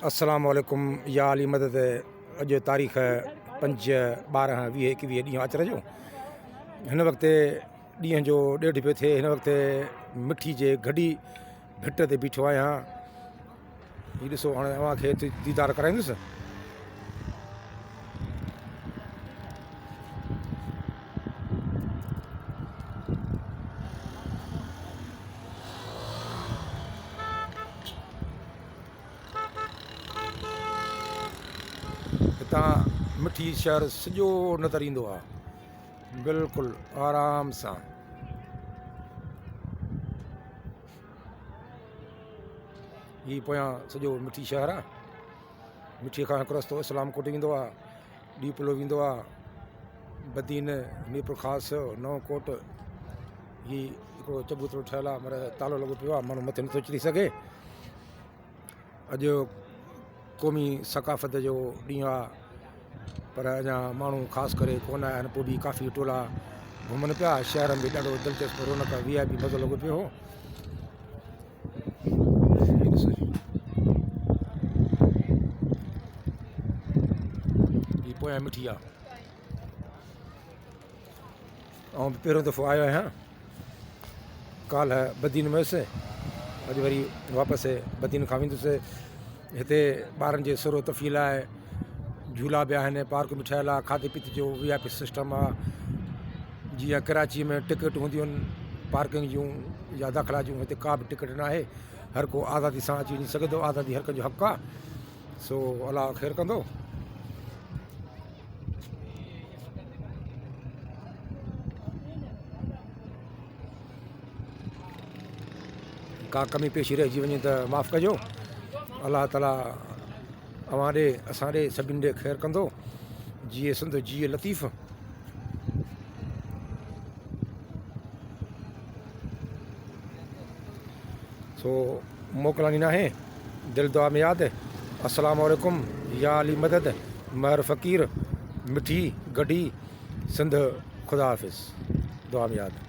अस्सलाम वालेकुम या अली मदद। अॼु तारीख़ 5/12/2021 ॾींहुं अचर जो। हिन वक़्तु ॾींहं जो 1:30 पियो थिए। हिन वक़्तु मिठी जे गॾी भिट ते बीठो आहियां। हीउ ॾिसो, हाणे तव्हांखे दीदार कराईंदुसि। हितां मिठी शहर सॼो नज़र ईंदो आहे, बिल्कुलु आराम सां। हीउ पोयां सॼो मिठी शहर आहे। मिठीअ खां हिकु रस्तो इस्लाम कोट वेंदो आहे, डीपलो वेंदो आहे, बदीन, मीरपुर ख़ासि, नओं कोट। हीउ हिकिड़ो चबूतरो ठहियलु आहे, पर तालो लॻो पियो आहे, माण्हू मथे नथो चढ़ी सघे। अॼु क़ौमी सक़ाफ़त जो ॾींहुं आहे, पर अञा माण्हू ख़ासि करे कोन आया आहिनि। पोइ बि काफ़ी टोला घुमनि पिया। शहर में ॾाढो दिलचस्प रौनक VIP मज़ो लॻो पियो हो। हीउ पोयां मिठी आहे। ऐं पहिरियों दफ़ो आयो आहियां। काल्ह बदीन में हुयुसि, अॼु वरी वापसि बदीन खां वेंदुसि। हिते ॿारनि जे सुरो तफ़ी लाइ झूला बि आहिनि, पार्क बि ठहियलु आहे, खाधे पीते जो VIP सिस्टम आहे। जीअं कराची में टिकट हूंदियूं आहिनि पार्किंग जूं या दाख़िला जूं, हिते का बि टिकट न आहे। हर को आज़ादी सां अची वञी सघे थो। आज़ादी हर कंहिंजो हक़ु आहे। सो अलाह ख़ैरु कंदो। का कमी पेशी रहिजी वञे त माफ़ु कजो। अलाह ताला अवां ॾे, असां ॾे, सभिनि ॾे ख़ैरु कंदो। जिए सिंध जिए लतीफ़। सो मोकिलानी न आहे, दिल दुआ में यादि। अस्सलाम वालेकुम या अली मदद, महर फ़क़ीर, मिठी गॾी सिंध। ख़ुदा हाफ़िज़। दुआ में यादि।